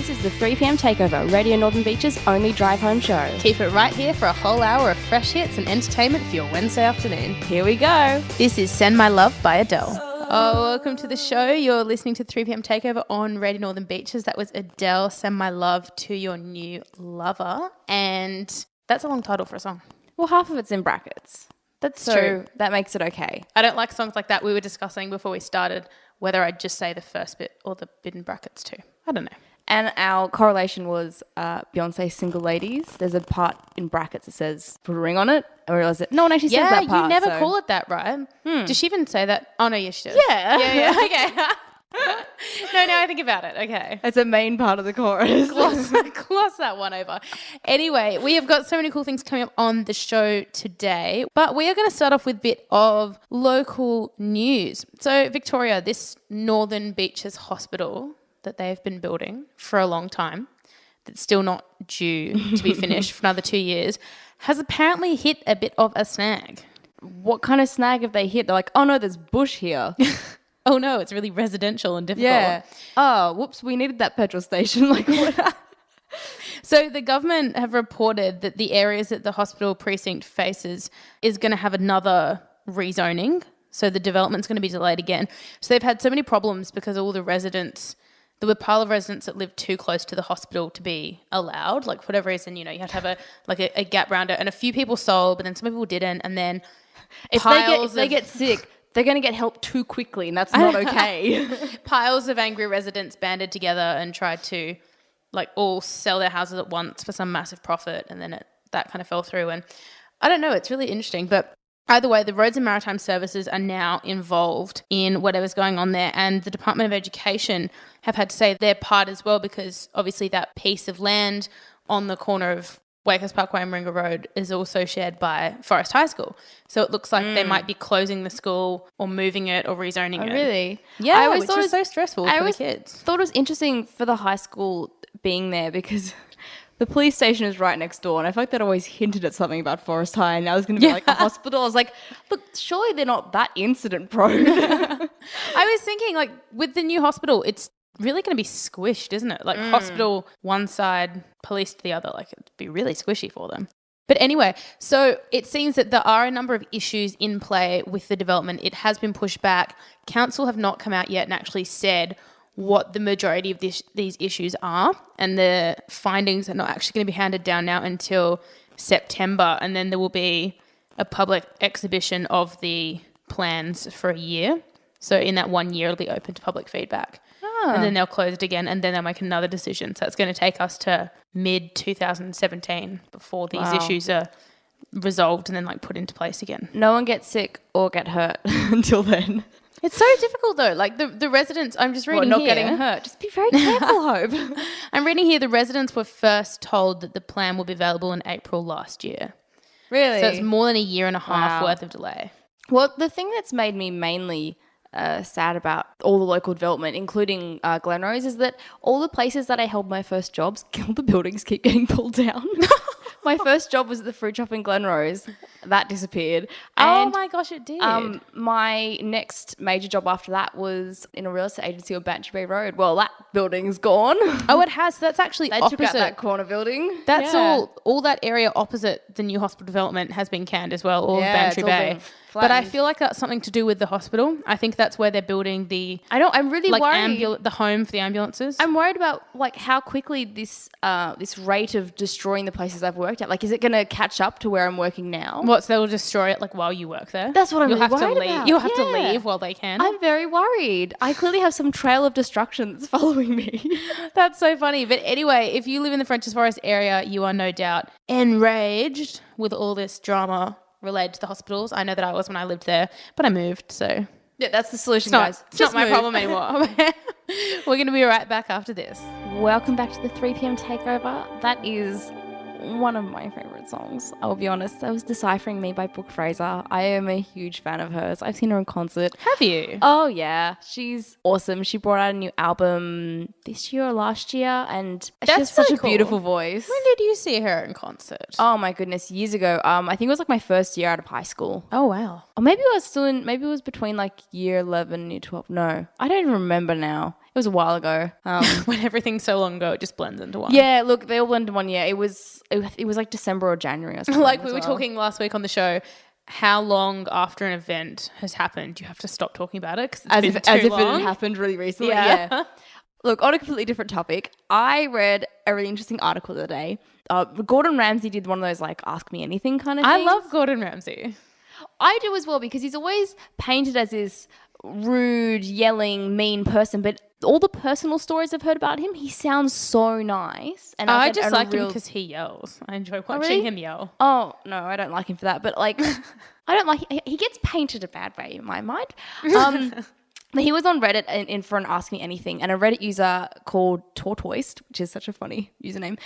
This is the 3pm Takeover, Radio Northern Beach's only drive-home show. Keep it right here for a whole hour of fresh hits and entertainment for your Wednesday afternoon. Here we go. This is Send My Love by Adele. Oh, welcome to the show. You're listening to 3pm Takeover on Radio Northern Beaches. That was Adele, Send My Love to Your New Lover. And that's a long title for a song. Well, half of it's in brackets. That's So true. that makes it okay. I don't like songs like that. We were discussing before we started whether I'd just say the first bit or the bit in brackets too. I don't know. And our correlation was Beyonce's Single Ladies. There's a part in brackets that says put a ring on it. I realised that no one actually says that part. You never so. call it that, right? Does she even say that? Oh, no, yes, she does. Yeah. Yeah, okay. No, now I think about it. Okay. It's a main part of the chorus. Gloss that one over. Anyway, we have got so many cool things coming up on the show today, but we are going to start off with a bit of local news. So, Victoria, this Northern Beaches hospital that they've been building for a long time, that's still not due to be finished for another 2 years, has apparently hit a bit of a snag. What kind of snag have they hit? They're like, oh no, there's bush here. Oh no, it's really residential and difficult. Yeah. Oh, whoops, we needed that petrol station. Like what? So the government have reported that the areas that the hospital precinct faces is going to have another rezoning. So the development's going to be delayed again. So they've had so many problems because all the residents, there were pile of residents that lived too close to the hospital to be allowed. Like for whatever reason, you know, you have to have a gap around it. And a few people sold, but then some people didn't. And then if they get sick, they're going to get help too quickly, and that's not okay. Piles of angry residents banded together and tried to like all sell their houses at once for some massive profit, and then that kind of fell through. And I don't know, it's really interesting. But either way, the Roads and Maritime Services are now involved in whatever's going on there, and the Department of Education have had to say their part as well, because obviously that piece of land on the corner of Wakehurst Parkway and Moringa Road is also shared by Forest High School. So it looks like they might be closing the school or moving it or rezoning it. Really? Yeah, I always which thought is so stressful for the kids. Thought it was interesting for the high school being there because the police station is right next door, and I feel like that always hinted at something about Forest High, and now it's going to be like a hospital. I was like, look, surely they're not that incident prone. I was thinking, like, with the new hospital, it's really going to be squished, isn't it? Like hospital one side, police the other. Like it'd be really squishy for them. But anyway, so it seems that there are a number of issues in play with the development. It has been pushed back. Council have not come out yet and actually said what the majority of these issues are, and the findings are not actually going to be handed down now until September, and then there will be a public exhibition of the plans for a year. So in that 1 year, it'll be open to public feedback. And then they'll close it again, and then they'll make another decision. So it's going to take us to mid-2017 before these issues are resolved and then like put into place again. No one gets sick or get hurt until then. It's so difficult though. Like the residents, I'm just reading not here. getting hurt. Just be very careful, Hope. I'm reading here the residents were first told that the plan will be available in April last year. Really? So it's more than a year and a half worth of delay. Well, the thing that's made me mainly sad about all the local development, including Glenrose, is that all the places that I held my first jobs, all the buildings keep getting pulled down. My first job was at the fruit shop in Glenrose. That disappeared. And, oh my gosh, it did. my next major job after that was in a real estate agency on Bantry Bay Road. Well, that building's gone. Oh, it has. So that's actually They opposite. took out that corner building. That's all that area opposite the new hospital development has been canned as well, all of Bantry Bay. But I feel like that's something to do with the hospital. I think that's where they're building the I'm really worried. The home for the ambulances. I'm worried about like how quickly this rate of destroying the places I've worked at. Like, is it going to catch up to where I'm working now? What, so they'll destroy it like while you work there? That's what I'm You'll really have to worried leave. about. You'll have to leave while they can. I'm very worried. I clearly have some trail of destruction that's following me. That's so funny. But anyway, if you live in the Frenchs Forest area, you are no doubt enraged with all this drama related to the hospitals. I know that I was when I lived there, but I moved, so Yeah, that's the solution, guys. guys. It's not my problem anymore. We're going to be right back after this. Welcome back to the 3pm Takeover. That is one of my favourite songs. I'll be honest. That was Deciphering Me by Brooke Fraser. I am a huge fan of hers. I've seen her in concert. Have you? Oh, yeah. She's awesome. She brought out a new album this year or last year, and she has such a beautiful voice. When did you see her in concert? Oh, my goodness. Years ago. I think it was like my first year out of high school. Oh, wow. Or maybe it was between like year 11 and year 12. No, I don't even remember now. was a while ago. When everything's so long ago, it just blends into one. Yeah, look, they all blend into one year. It was like December or January or something. Like we were talking last week on the show, how long after an event has happened do you have to stop talking about it? 'Cause it's been too as if long. it had happened really recently. Yeah. Yeah. Look, on a completely different topic, I read a really interesting article the other day. Gordon Ramsay did one of those like ask me anything kind of things. I love Gordon Ramsay. I do as well because he's always painted as this rude, yelling, mean person, but all the personal stories I've heard about him, he sounds so nice. And I just like him because he yells. I enjoy watching him yell. Oh, no, I don't like him for that. But like, I don't like, he gets painted a bad way in my mind. But he was on Reddit in for an Ask Me Anything, and a Reddit user called Tortoised, which is such a funny username,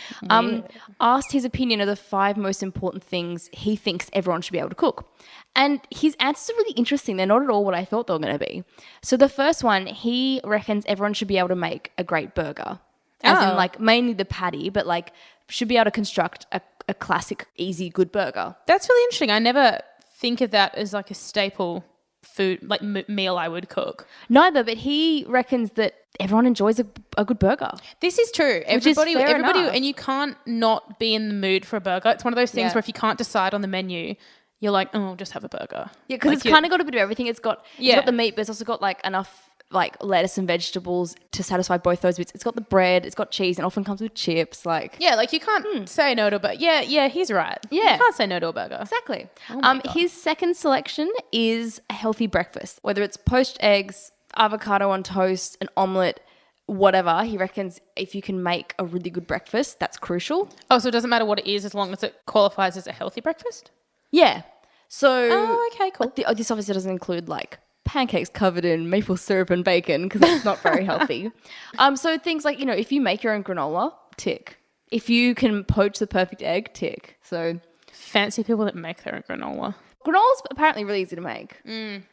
asked his opinion of the 5 most important things he thinks everyone should be able to cook. And his answers are really interesting. They're not at all what I thought they were going to be. So the first one, he reckons everyone should be able to make a great burger. As in like mainly the patty, but like should be able to construct a classic, easy, good burger. That's really interesting. I never think of that as like a staple food, like meal I would cook. Neither, but he reckons that everyone enjoys a good burger. This is true. Everybody, and you can't not be in the mood for a burger. It's one of those things where if you can't decide on the menu, you're like, oh, I'll just have a burger. Yeah, because it's kind of got a bit of everything. It's got the meat, but it's also got like enough like lettuce and vegetables to satisfy both those bits. It's got the bread, it's got cheese, and often comes with chips. Like you can't say no to a burger. Yeah, he's right. Yeah, you can't say no to a burger. Exactly. His second selection is a healthy breakfast, whether it's poached eggs, avocado on toast, an omelette, whatever. He reckons if you can make a really good breakfast, that's crucial. Oh, so it doesn't matter what it is as long as it qualifies as a healthy breakfast? Yeah. So okay, cool. This obviously doesn't include like pancakes covered in maple syrup and bacon because that's not very healthy. So things like, if you make your own granola, tick. If you can poach the perfect egg, tick. So fancy people that make their own granola. Granola's apparently really easy to make.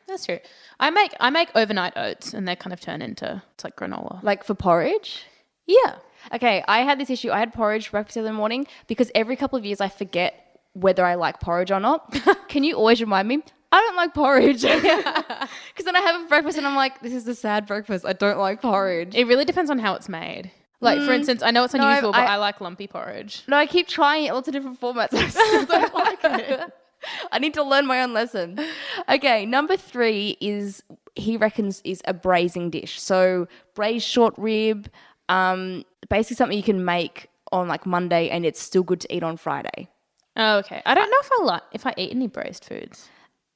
That's true. I make overnight oats and they kind of turn into, it's like granola. Like for porridge? Yeah. Okay, I had this issue. I had porridge for breakfast in the morning because every couple of years I forget whether I like porridge or not. Can you always remind me? I don't like porridge. Because then I have a breakfast and I'm like, this is a sad breakfast. I don't like porridge. It really depends on how it's made. Like, for instance, I know it's unusual, but I like lumpy porridge. No, I keep trying it, lots of different formats. I still don't like it. I need to learn my own lesson. Okay, number 3 is, he reckons, is a braising dish. So braised short rib, basically something you can make on like Monday and it's still good to eat on Friday. Oh, okay. I don't know if I eat any braised foods.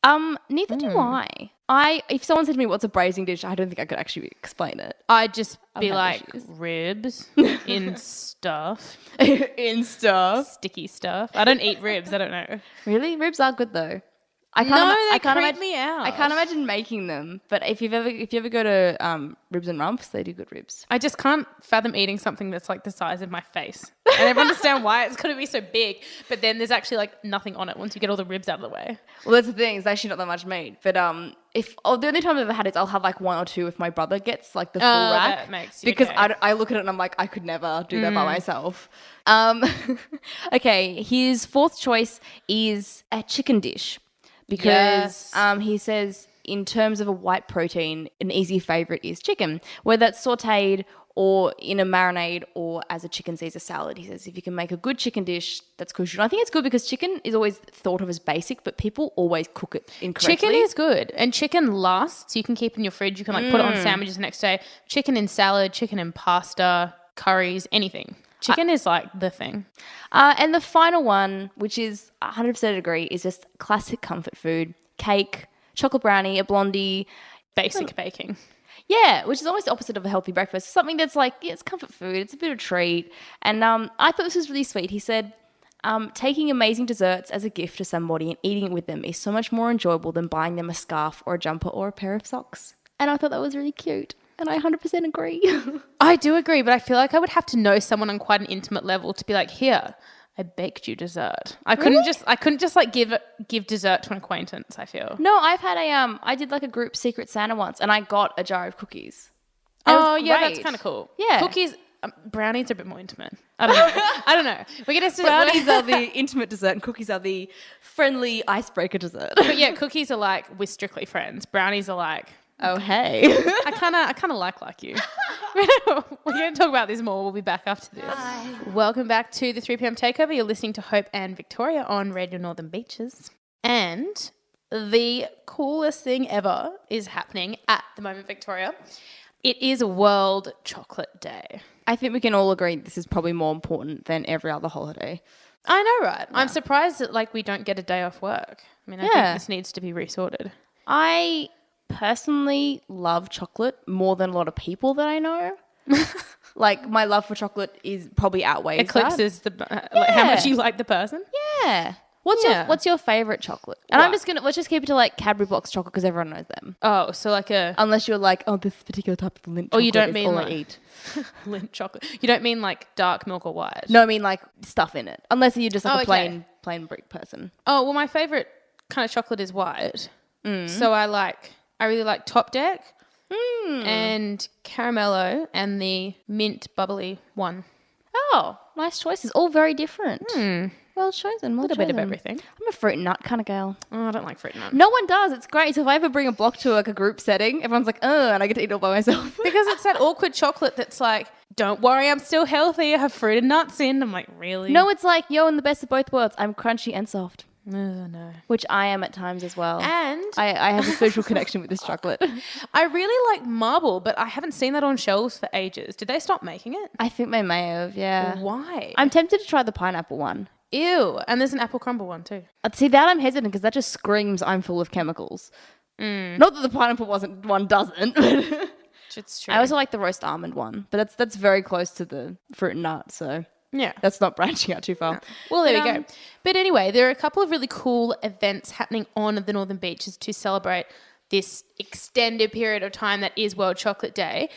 Neither do I. If someone said to me, what's a braising dish, I don't think I could actually explain it. I'd just be like, ribs in stuff. In stuff. Sticky stuff. I don't eat ribs. I don't know. Really? Ribs are good though. They creep me out. I can't imagine making them. But if you ever go to Ribs and Rumps, they do good ribs. I just can't fathom eating something that's like the size of my face. I never understand why it's got to be so big. But then there's actually like nothing on it once you get all the ribs out of the way. Well, that's the thing. It's actually not that much meat. But the only time I've ever had it is I'll have like 1 or 2 if my brother gets like the full rack. That makes you because okay. I look at it and I'm like, I could never do that by myself. Okay, his 4th choice is a chicken dish. Because he says in terms of a white protein, an easy favourite is chicken, whether that's sautéed or in a marinade or as a chicken Caesar salad. He says if you can make a good chicken dish, that's crucial. And I think it's good because chicken is always thought of as basic, but people always cook it incorrectly. Chicken is good. And chicken lasts. You can keep in your fridge. You can like put it on sandwiches the next day. Chicken in salad, chicken in pasta, curries, anything. Chicken is like the thing. And the final one, which is 100% agree, is just classic comfort food. Cake, chocolate brownie, a blondie. Basic baking. Yeah, which is almost the opposite of a healthy breakfast. Something that's like, it's comfort food. It's a bit of a treat. And I thought this was really sweet. He said, taking amazing desserts as a gift to somebody and eating it with them is so much more enjoyable than buying them a scarf or a jumper or a pair of socks. And I thought that was really cute. And I 100% agree. I do agree, but I feel like I would have to know someone on quite an intimate level to be like, here, I baked you dessert. I couldn't just like give dessert to an acquaintance, I feel. No, I've had I did like a group Secret Santa once and I got a jar of cookies. Oh, yeah, that's kind of cool. Yeah. Cookies, brownies are a bit more intimate. I don't know. Brownies are the intimate dessert and cookies are the friendly icebreaker dessert. But yeah, cookies are like, we're strictly friends. Brownies are like, Oh, hey. I kind of like you. We're going to talk about this more. We'll be back after this. Welcome back to the 3 p.m. Takeover. You're listening to Hope and Victoria on Radio Northern Beaches. And the coolest thing ever is happening at the moment, Victoria. It is World Chocolate Day. I think we can all agree this is probably more important than every other holiday. I know, right? Yeah. I'm surprised that we don't get a day off work. I mean, I think this needs to be resorted. I personally love chocolate more than a lot of people that I know. My love for chocolate is probably outweighs eclipses how much you like the person. Yeah. What's your favorite chocolate? And let's just keep it to Cadbury box chocolate because everyone knows them. Oh, so unless you're this particular type of Lindt chocolate. Oh, you don't mean I eat. Lindt chocolate. You don't mean dark milk or white. No, I mean stuff in it. Unless you're just a plain brick person. Oh well, my favorite kind of chocolate is white. So I really like Top Deck and Caramello and the mint bubbly one. Oh, nice choices. All very different. Well chosen. A little bit of everything. I'm a fruit and nut kind of girl. Oh, I don't like fruit and nut. No one does. It's great. So if I ever bring a block to a group setting, everyone's like, and I get to eat it all by myself. Because it's that awkward chocolate that's don't worry, I'm still healthy. I have fruit and nuts in. I'm like, really? No, it's in the best of both worlds. I'm crunchy and soft. Oh, no. Which I am at times as well. And I have a social connection with this chocolate. I really like marble, but I haven't seen that on shelves for ages. Did they stop making it? I think they may have, yeah. Why? I'm tempted to try the pineapple one. Ew. And there's an apple crumble one too. See, that I'm hesitant because that just screams I'm full of chemicals. Not that the pineapple one doesn't. It's true. I also like the roast almond one, but that's very close to the fruit and nut, so yeah, that's not branching out too far. No. Well, there we go. But anyway, there are a couple of really cool events happening on the Northern Beaches to celebrate this extended period of time that is World Chocolate Day.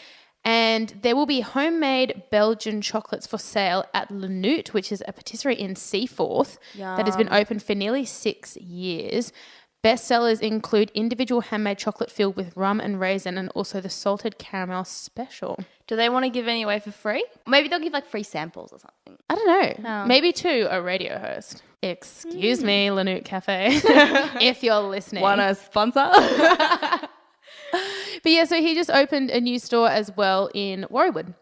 And there will be homemade Belgian chocolates for sale at Lanute, which is a patisserie in Seaforth that has been open for nearly 6 years. Bestsellers include individual handmade chocolate filled with rum and raisin and also the salted caramel special. Do they want to give any away for free? Maybe they'll give free samples or something. I don't know. Oh. Maybe to a radio host. Excuse me, Lanute Cafe, if you're listening. Want a sponsor? But yeah, so he just opened a new store as well in Warriewood.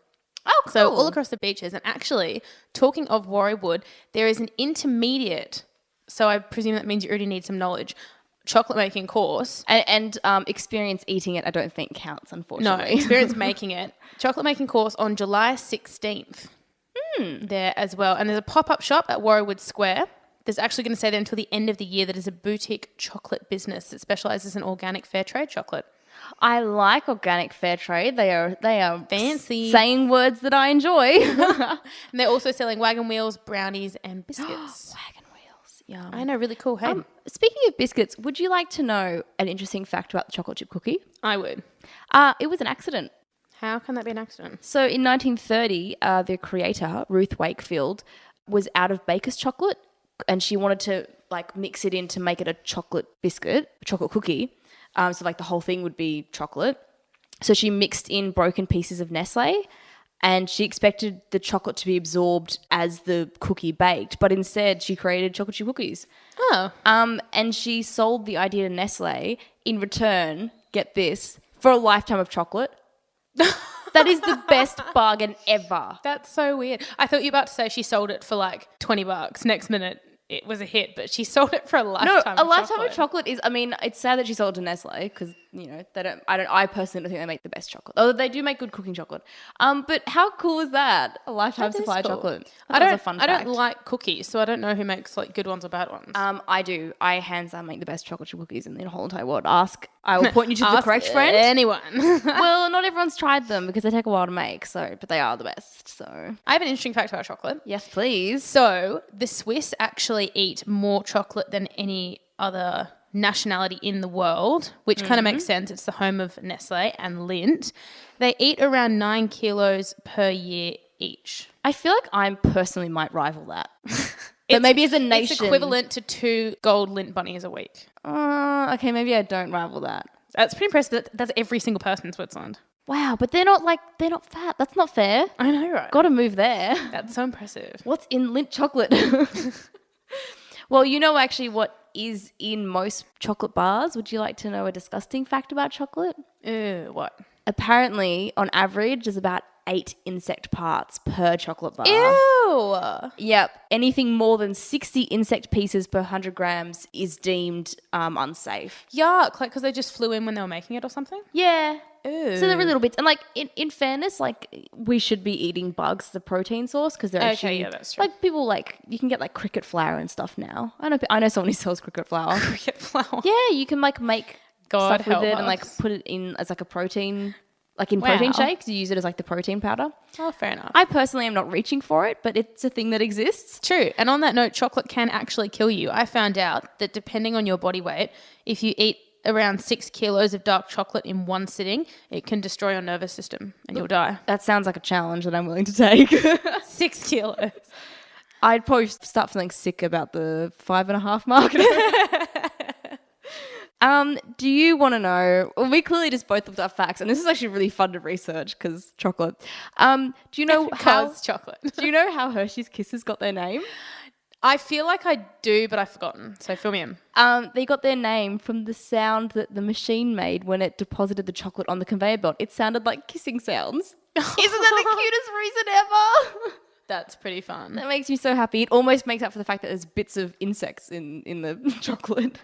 Oh, cool. So all across the beaches. And actually, talking of Warriewood, there is an intermediate, so I presume that means you already need some knowledge, chocolate making course. And experience eating it I don't think counts, unfortunately. No, experience making it. Chocolate making course on July 16th there as well. And there's a pop-up shop at Warriewood Square. There's actually going to stay there until the end of the year. That is a boutique chocolate business that specialises in organic fair trade chocolate. I like organic fair trade. They are fancy, saying words that I enjoy. And they're also selling wagon wheels, brownies, and biscuits. Wagon wheels, yum. I know, really cool. Hey, speaking of biscuits, would you like to know an interesting fact about the chocolate chip cookie? I would. It was an accident. How can that be an accident? So in 1930, the creator Ruth Wakefield was out of baker's chocolate, and she wanted to mix it in to make it a chocolate biscuit, a chocolate cookie. So the whole thing would be chocolate. So she mixed in broken pieces of Nestle and she expected the chocolate to be absorbed as the cookie baked, but instead she created chocolate chip cookies. Oh. And she sold the idea to Nestle in return, get this, for a lifetime of chocolate. That is the best bargain ever. That's so weird. I thought you were about to say she sold it for $20. Next minute, it was a hit, but she sold it for a lifetime. No, a lifetime of chocolate is. I mean, it's sad that she sold it to Nestle because they don't. I personally don't think they make the best chocolate. Although they do make good cooking chocolate. But how cool is that? A lifetime supply of chocolate. I don't like cookies, so I don't know who makes good ones or bad ones. I do. I hands down make the best chocolate chip cookies in the whole entire world. I will point you to the correct friend. Anyone. Well, not everyone's tried them because they take a while to make. But they are the best. So I have an interesting fact about chocolate. Yes, please. So the Swiss actually eat more chocolate than any other nationality in the world, which kind of makes sense. It's the home of Nestle and Lindt. They eat around 9 kilos per year each. I feel like I personally might rival that. But maybe as a nation. It's equivalent to 2 gold Lindt bunnies a week. Okay, maybe I don't rival that. That's pretty impressive. That's every single person in Switzerland. Wow, but they're not fat. That's not fair. I know, right? Got to move there. That's so impressive. What's in Lindt chocolate? Well, actually what is in most chocolate bars. Would you like to know a disgusting fact about chocolate? Ew, what? Apparently, on average, there's about 8 insect parts per chocolate bar. Ew. Yep. Anything more than 60 insect pieces per 100 grams is deemed unsafe. Yuck, like because they just flew in when they were making it or something? Yeah. Ew. So they're little bits. And like in fairness, like we should be eating bugs, the protein source, because they're actually, yeah, that's true. like people like, you can get like cricket flour and stuff now. I know someone who sells cricket flour. Cricket flour. Yeah, you can like make God stuff with help it and like us. put it in as like a protein, like in protein Wow. shakes, you use it as like the protein powder. Oh, fair enough. I personally am not reaching for it, but it's a thing that exists. True. And on that note, chocolate can actually kill you. I found out that depending on your body weight, if you eat around 6 kilos of dark chocolate in one sitting, it can destroy your nervous system and you'll die. That sounds like a challenge that I'm willing to take. 6 kilos. I'd probably start feeling sick about the 5.5 mark. Do you want to know? Well, we clearly just both looked up facts, and this is actually really fun to research because chocolate. Do you know how? Chocolate. Do you know how Hershey's Kisses got their name? I feel like I do, but I've forgotten. So fill me in. They got their name from the sound that the machine made when it deposited the chocolate on the conveyor belt. It sounded like kissing sounds. Isn't that the cutest reason ever? That's pretty fun. That makes me so happy. It almost makes up for the fact that there's bits of insects in the chocolate.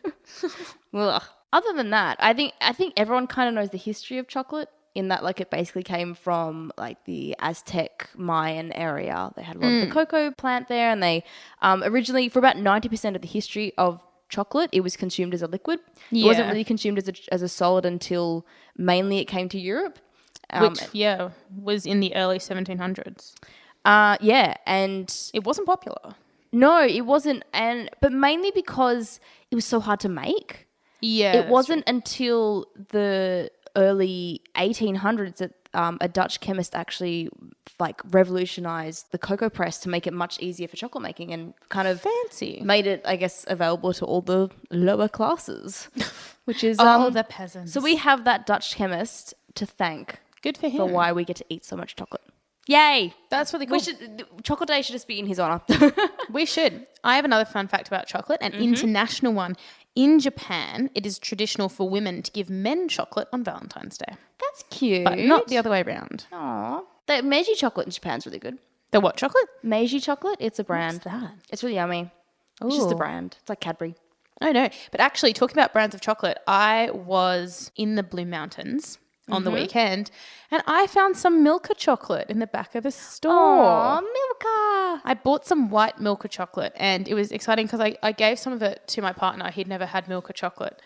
Ugh. Other than that, I think everyone kind of knows the history of chocolate in that like it basically came from like the Aztec Mayan area. They had a lot of the cocoa plant there, and they originally, for about 90% of the history of chocolate, it was consumed as a liquid. It wasn't really consumed as a solid until mainly it came to Europe. Which, was in the early 1700s. Yeah, and It wasn't popular. no, it wasn't, but mainly because it was so hard to make. Yeah. It wasn't until the early 1800s that a Dutch chemist actually like revolutionized the cocoa press to make it much easier for chocolate making and kind of fancy. made it, I guess, available to all the lower classes, which is the peasants. So we have that Dutch chemist to thank Good for him. for why we get to eat so much chocolate. Yay! That's really cool. Chocolate Day should just be in his honor. We should. I have another fun fact about chocolate, an international one. In Japan, it is traditional for women to give men chocolate on Valentine's Day, That's cute. but not the other way around. Aww. The Meiji chocolate in Japan's really good. The what chocolate? Meiji chocolate, it's a brand. What's that? It's really yummy. It's just a Ooh. brand. It's like Cadbury. I know. But actually, talking about brands of chocolate, I was in the Blue Mountains on the weekend, and I found some Milka chocolate in the back of a store. Aw, Milka. I bought some white Milka chocolate, and it was exciting because I gave some of it to my partner. He'd never had Milka chocolate.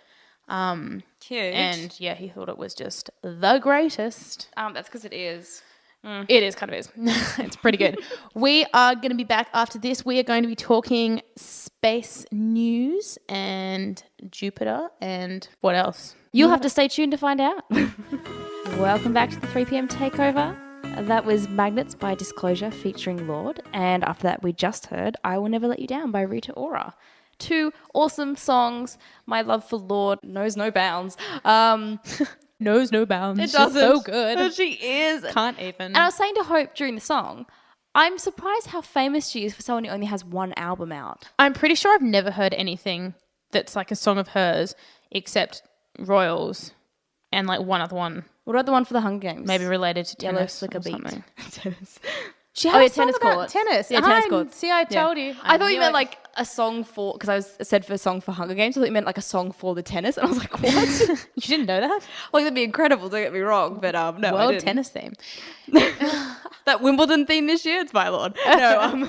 Cute. And yeah, he thought it was just the greatest. That's because it is. It is, kind of is. It's pretty good. We are going to be back after this. We are going to be talking space news and Jupiter and what else? You'll have to stay tuned to find out. Welcome back to the 3 p.m. Takeover. That was Magnets by Disclosure featuring Lord. And after that, we just heard I Will Never Let You Down by Rita Ora. 2 awesome songs. My love for Lord knows no bounds. Knows no bounds. It She's doesn't. so good. She is. Can't even. And I was saying to Hope during the song, I'm surprised how famous she is for someone who only has one album out. I'm pretty sure I've never heard anything that's like a song of hers except Royals and like one other one. What about the one for the Hunger Games? Maybe related to Yellow tennis Slicker or Beat. something. Tennis. She Oh, had yeah, a song tennis about courts. tennis. Yeah, tennis Hi, courts. See, I told you. I thought you knew meant it. like a song for, because I said for a song for Hunger Games, I thought you meant like a song for the tennis. And I was like, what? You didn't know that? Like, that'd be incredible, don't get me wrong. But no, I World didn't. tennis theme. That Wimbledon theme this year, it's my lord. No,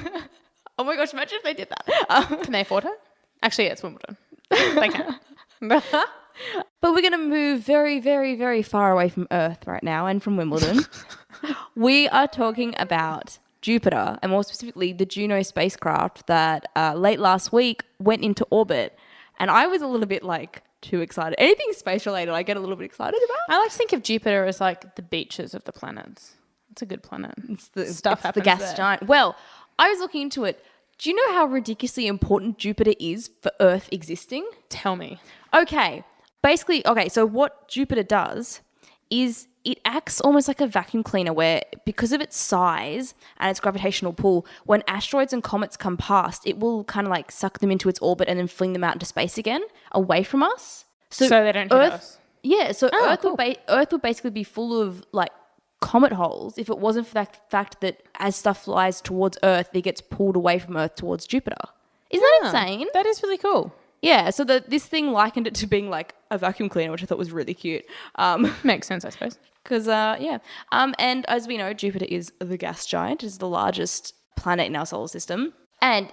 oh my gosh, imagine if they did that. Can they afford her? Actually, yeah, it's Wimbledon. They can. But we're going to move very, very, very far away from Earth right now and from Wimbledon. We are talking about Jupiter, and more specifically the Juno spacecraft that late last week went into orbit. And I was a little bit like too excited. Anything space related I get a little bit excited about. I like to think of Jupiter as like the beaches of the planets. It's a good planet. It's the happens gas there. giant. Well, I was looking into it. Do you know how ridiculously important Jupiter is for Earth existing? Tell me. Okay. Basically, so what Jupiter does is it acts almost like a vacuum cleaner where because of its size and its gravitational pull, when asteroids and comets come past, it will kind of like suck them into its orbit and then fling them out into space again, away from us. So they don't hit us. Yeah, so cool. Earth would basically be full of like comet holes if it wasn't for that fact that as stuff flies towards Earth, it gets pulled away from Earth towards Jupiter. Isn't that insane? That is really cool. Yeah, so this thing likened it to being like a vacuum cleaner, which I thought was really cute. Makes sense, I suppose. Because, and as we know, Jupiter is the gas giant. It is the largest planet in our solar system. And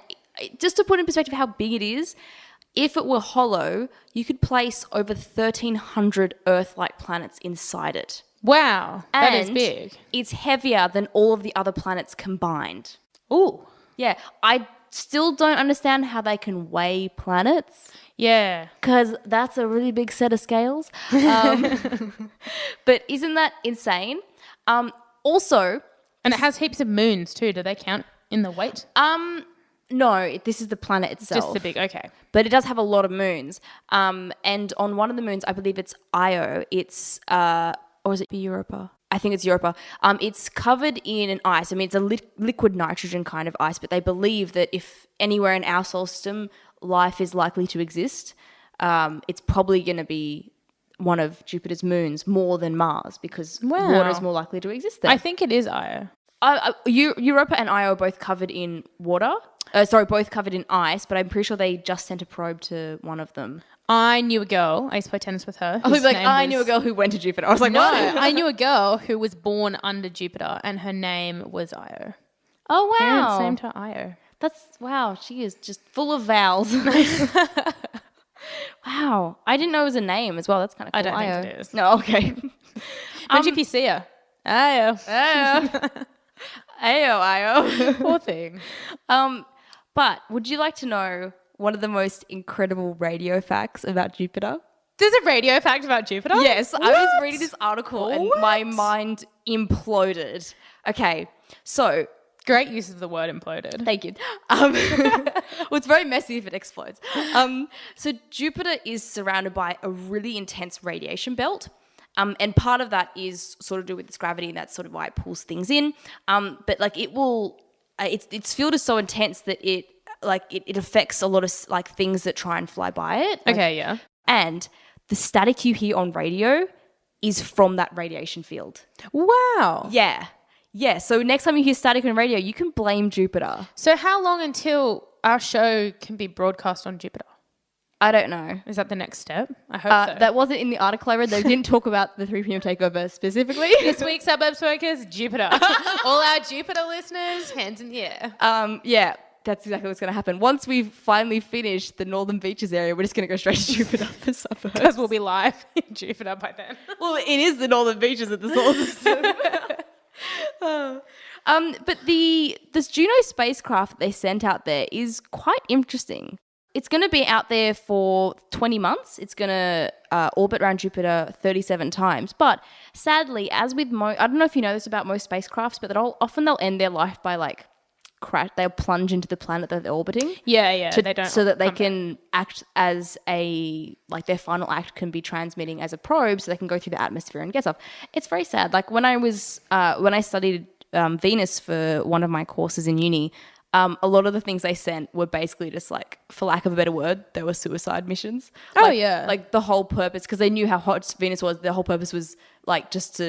just to put in perspective how big it is, if it were hollow, you could place over 1,300 Earth-like planets inside it. Wow, that is And big. It's heavier than all of the other planets combined. Ooh. Yeah, I still don't understand how they can weigh planets. Yeah. Because that's a really big set of scales. But isn't that insane? Also... And it has heaps of moons too. Do they count in the weight? No, this is the planet itself. Just the big, okay. But it does have a lot of moons. And on one of the moons, I believe it's Io. It's, or is it Europa? I think it's Europa. It's covered in an ice. I mean, it's a liquid nitrogen kind of ice, but they believe that if anywhere in our solar system life is likely to exist, it's probably going to be one of Jupiter's moons more than Mars because water is more likely to exist there. I think it is Io. Europa and Io are both covered in water. Both covered in ice, but I'm pretty sure they just sent a probe to one of them. I knew a girl. I used to play tennis with her. I was like, I knew a girl who went to Jupiter. I was like, no, what? I knew a girl who was born under Jupiter and her name was Io. Oh, wow. Parents named her Io. Wow, she is just full of vowels. Wow. I didn't know it was a name as well. That's kind of cool. I don't Io. think it is. No, okay. Imagine if you see her. Io. Io. Poor thing. But would you like to know one of the most incredible radio facts about Jupiter? There's a radio fact about Jupiter? Yes, What? I was reading this article and What? my mind imploded. Okay, so... Great use of the word imploded. Thank you. Well, it's very messy if it explodes. So Jupiter is surrounded by a really intense radiation belt. And part of that is sort of to do with its gravity, and that's sort of why it pulls things in. But like it will... its field is so intense that it affects a lot of like things that try and fly by it. Okay, yeah. And the static you hear on radio is from that radiation field. Wow. Yeah. Yeah. So next time you hear static on radio, you can blame Jupiter. So how long until our show can be broadcast on Jupiter? I don't know. Is that the next step? I hope so. That wasn't in the article I read. They didn't talk about the 3 p.m. takeover specifically. This week's Suburbs Focus, Jupiter. All our Jupiter listeners, hands in the air. Yeah, that's exactly what's going to happen. Once we've finally finished the Northern Beaches area, we're just going to go straight to Jupiter for suburbs. Because we'll be live in Jupiter by then. Well, it is the Northern Beaches at the solar system. But this Juno spacecraft that they sent out there is quite interesting. It's going to be out there for 20 months. It's going to orbit around Jupiter 37 times. But sadly, as with I don't know if you know this about most spacecrafts, but often they'll end their life by like crash. They'll plunge into the planet that they're orbiting. Yeah. They don't. So that they can act as their final act can be transmitting as a probe, so they can go through the atmosphere and get stuff. It's very sad. Like when I studied Venus for one of my courses in uni. A lot of the things they sent were basically just like, for lack of a better word, they were suicide missions. Like the whole purpose, because they knew how hot Venus was, the whole purpose was like just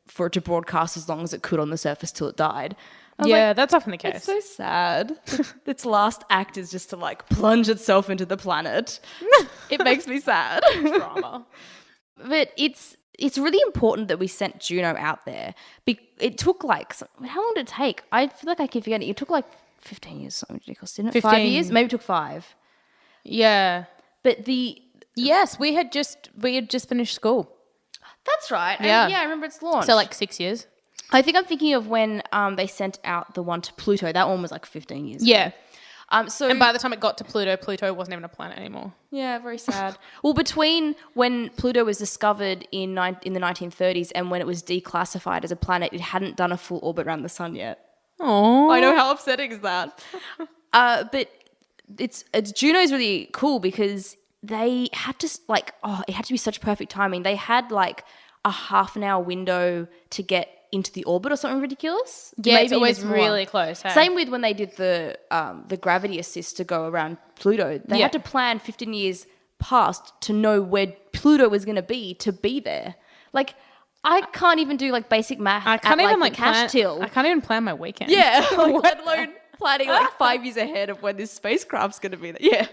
for it to broadcast as long as it could on the surface till it died. That's often the case. It's so sad. Its last act is just to like plunge itself into the planet. It makes me sad. Drama. But it's really important that we sent Juno out there. It took like, how long did it take? I feel like I keep forgetting. It took like 15 years, something ridiculous, didn't it? 15. 5 years? Maybe it took 5. Yeah. But Yes, we had just finished school. That's right. Yeah. I remember its launch. So like 6 years. I think I'm thinking of when they sent out the one to Pluto. That one was like 15 years Yeah. ago. And by the time it got to Pluto wasn't even a planet anymore. Yeah, very sad. Well, between when Pluto was discovered in the 1930s and when it was declassified as a planet, it hadn't done a full orbit around the sun yet. Oh, I know, how upsetting is that? But Juno's really cool because they had to it had to be such perfect timing. They had like a half an hour window to get into the orbit or something ridiculous. Yeah, Maybe it's always even more. really close. Hey? Same with when they did the gravity assist to go around Pluto. They had to plan 15 years past to know where Pluto was going to be there. Like, I can't even do like basic math. I can't even like cash till. I can't even plan my weekend. Yeah, let alone planning like 5 years ahead of when this spacecraft's going to be there. Yeah.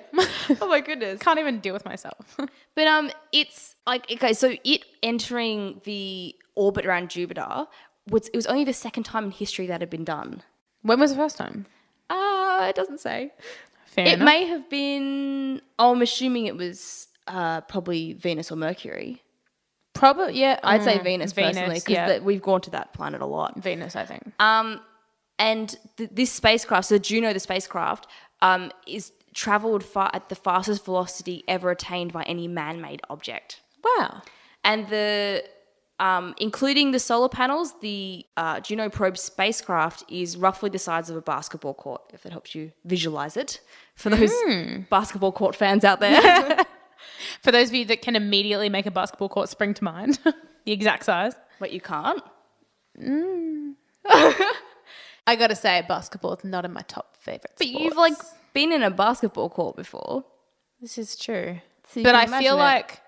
Oh my goodness. Can't even deal with myself. But it's like, okay, so it entering the orbit around Jupiter it was only the second time in history that had been done. When was the first time? It doesn't say. Fair It enough. may have been. Oh, I'm assuming it was probably Venus or Mercury. Probably, yeah. I'd say Venus personally because we've gone to that planet a lot. Venus, I think. And this spacecraft, so Juno, the spacecraft, is travelled at the fastest velocity ever attained by any man-made object. Wow. And including the solar panels, the Juno probe spacecraft is roughly the size of a basketball court, if that helps you visualize it for those basketball court fans out there. For those of you that can immediately make a basketball court spring to mind, the exact size. But you can't. I got to say, basketball is not in my top favourite But sports. you've like been in a basketball court before. This is true. So you But can I feel imagine it. like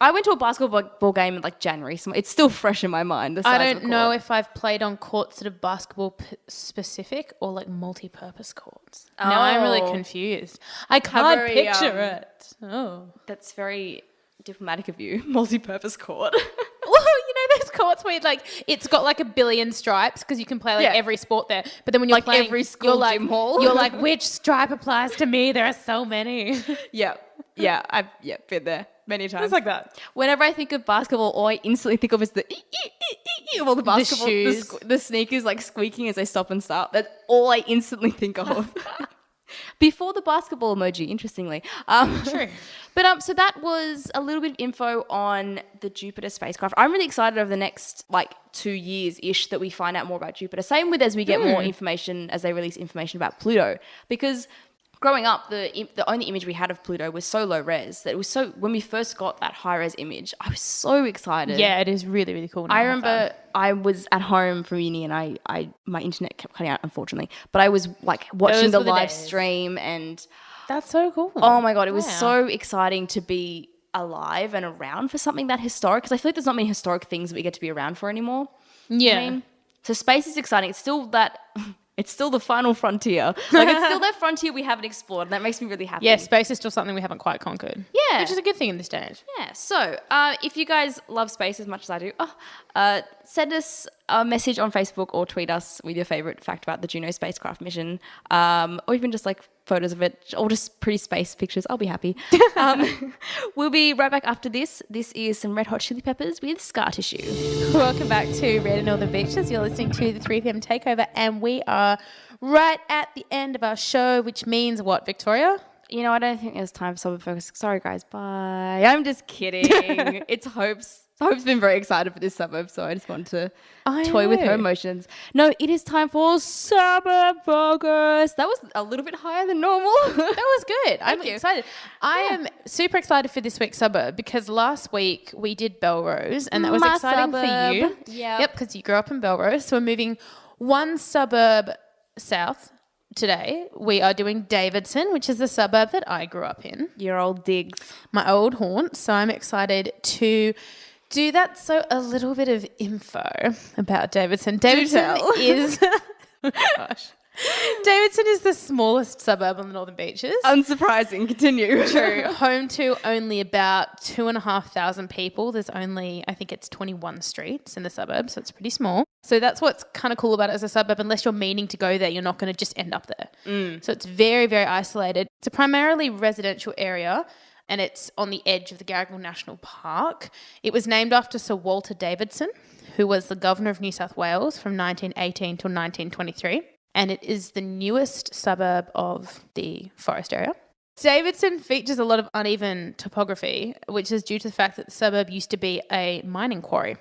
I went to a basketball game in like January, so it's still fresh in my mind. The size I of don't the know court. if I've played on courts that are basketball specific or like multi-purpose courts. Now I'm really Oh. confused. I can't very, picture it. Oh. That's very diplomatic of you. Multi-purpose court. Well, you know those courts where like it's got like a billion stripes because you can play like Yeah. every sport there. But then when you're Like playing every school you're like, gym hall. you're like, which stripe applies to me? There are so many. yeah, I've been there many times. It's like that. Whenever I think of basketball, all I instantly think of is the of all the basketball, shoes. the sneakers like squeaking as they stop and start. That's all I instantly think of. Before the basketball emoji, interestingly. True. But so that was a little bit of info on the Jupiter spacecraft. I'm really excited over the next like 2 years-ish that we find out more about Jupiter. Same with as we get more information, as they release information about Pluto. Because growing up, the only image we had of Pluto was so low res that it was so, when we first got that high res image, I was so excited. Yeah, it is really, really cool. I remember I was at home from uni and I my internet kept cutting out, unfortunately. But I was like watching Those the were the live days. stream and That's so cool. oh my God, it was Wow. so exciting to be alive and around for something that historic. Because I feel like there's not many historic things that we get to be around for anymore. Yeah. I mean, so space is exciting. It's still that. It's still the final frontier. Like it's still that frontier we haven't explored. And that makes me really happy. Yeah, space is still something we haven't quite conquered. Yeah. Which is a good thing in this day age. Yeah. So if you guys love space as much as I do, send us a message on Facebook or tweet us with your favorite fact about the Juno spacecraft mission, or even just like photos of it, or just pretty space pictures. I'll be happy. We'll be right back after this. This is some Red Hot Chili Peppers with Scar Tissue. Welcome back to Red and Northern Beaches. You're listening to the 3 p.m. Takeover, and we are right at the end of our show, which means what, Victoria? You know, I don't think there's time for Suburb Focus. Sorry, guys. Bye. I'm just kidding. It's Hope's. Hope's been very excited for this suburb, so I just wanted to toy with her emotions. No, it is time for Suburb Focus. That was a little bit higher than normal. That was good. I'm you. excited. I am super excited for this week's suburb because last week we did Belrose, and that was My exciting for you. suburb. Yep. Yep, because you grew up in Belrose. So we're moving one suburb south today. We are doing Davidson, which is the suburb that I grew up in. Your old digs. My old haunt. So I'm excited to do that. So a little bit of info about Davidson. Davidson tell. is oh gosh. Davidson is the smallest suburb on the Northern Beaches. Unsurprising. Continue. True. Home to only about 2,500 people. There's only, I think it's 21 streets in the suburb, so it's pretty small. So that's what's kind of cool about it as a suburb. Unless you're meaning to go there, you're not going to just end up there. So it's very, very isolated. It's a primarily residential area, and it's on the edge of the Garigal National Park. It was named after Sir Walter Davidson, who was the Governor of New South Wales from 1918 till 1923. And it is the newest suburb of the forest area. Davidson features a lot of uneven topography, which is due to the fact that the suburb used to be a mining quarry.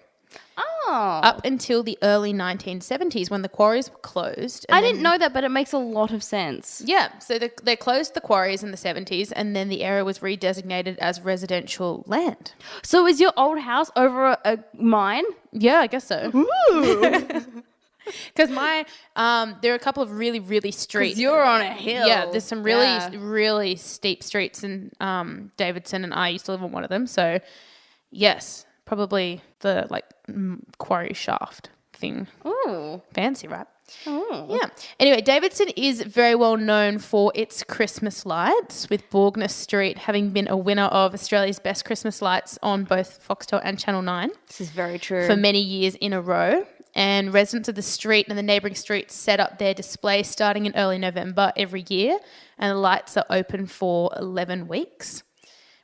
Oh. up until the early 1970s when the quarries were closed. I didn't know that, but it makes a lot of sense. Yeah, so they closed the quarries in the 70s and then the area was redesignated as residential land. So is your old house over a mine? Yeah, I guess so. Ooh. Because there are a couple of really, really streets. You're on a hill. Yeah, there's some really, really steep streets in Davidson, and I used to live on one of them. So, yes, probably the quarry shaft thing. Ooh. Fancy, right? Oh. Yeah. Anyway, Davidson is very well known for its Christmas lights, with Bourgner Street having been a winner of Australia's best Christmas lights on both Foxtel and Channel 9. This is very true. For many years in a row. And residents of the street and the neighbouring streets set up their display starting in early November every year. And the lights are open for 11 weeks.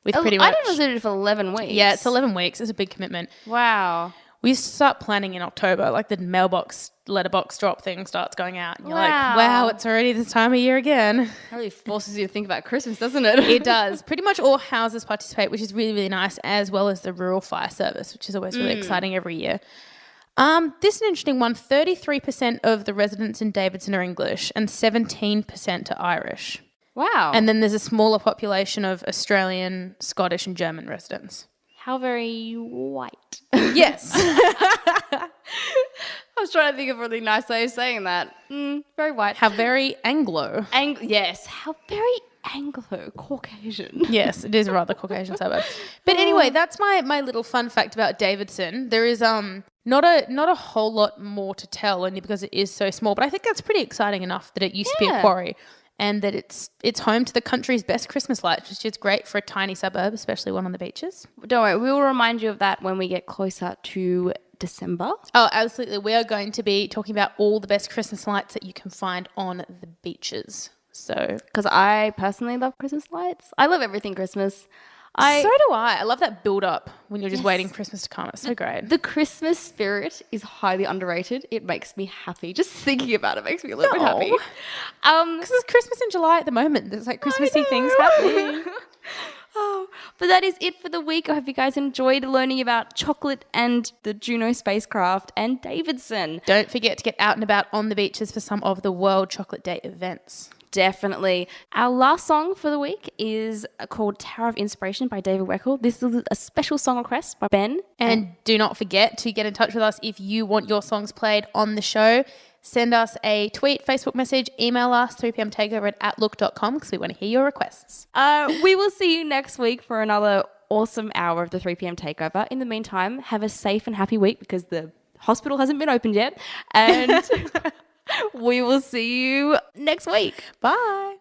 With pretty much, I didn't know they did it for 11 weeks. Yeah, it's 11 weeks. It's a big commitment. Wow. We used to start planning in October, like the letterbox drop thing starts going out. And you're like, Wow. wow, it's already this time of year again. It really forces you to think about Christmas, doesn't it? It does. Pretty much all houses participate, which is really, really nice, as well as the rural fire service, which is always really exciting every year. This is an interesting one. 33% of the residents in Davidson are English and 17% are Irish. Wow. And then there's a smaller population of Australian, Scottish and German residents. How very white. Yes. I was trying to think of a really nice way of saying that. Very white. How very Anglo. Yes. How very Anglo-Caucasian. Yes, it is a rather Caucasian suburb. But anyway, that's my little fun fact about Davidson. There is not a whole lot more to tell, only because it is so small. But I think that's pretty exciting enough that it used to be a quarry, and that it's home to the country's best Christmas lights, which is great for a tiny suburb, especially one on the beaches. Don't worry, we will remind you of that when we get closer to December. Oh, absolutely. We are going to be talking about all the best Christmas lights that you can find on the beaches. So, because I personally love Christmas lights. I love everything Christmas. So do I. I love that build up when you're just waiting for Christmas to come. It's so great. The Christmas spirit is highly underrated. It makes me happy. Just thinking about it makes me a little bit happy. Because it's Christmas in July at the moment. There's like Christmassy things happening. But that is it for the week. I hope you guys enjoyed learning about chocolate and the Juno spacecraft and Davidson. Don't forget to get out and about on the beaches for some of the World Chocolate Day events. Definitely. Our last song for the week is called Tower of Inspiration by David Weckl. This is a special song request by Ben. And do not forget to get in touch with us if you want your songs played on the show. Send us a tweet, Facebook message, email us, 3pmtakeover@outlook.com, because we want to hear your requests. We will see you next week for another awesome hour of the 3pm Takeover. In the meantime, have a safe and happy week, because the hospital hasn't been opened yet. And we will see you next week. Bye.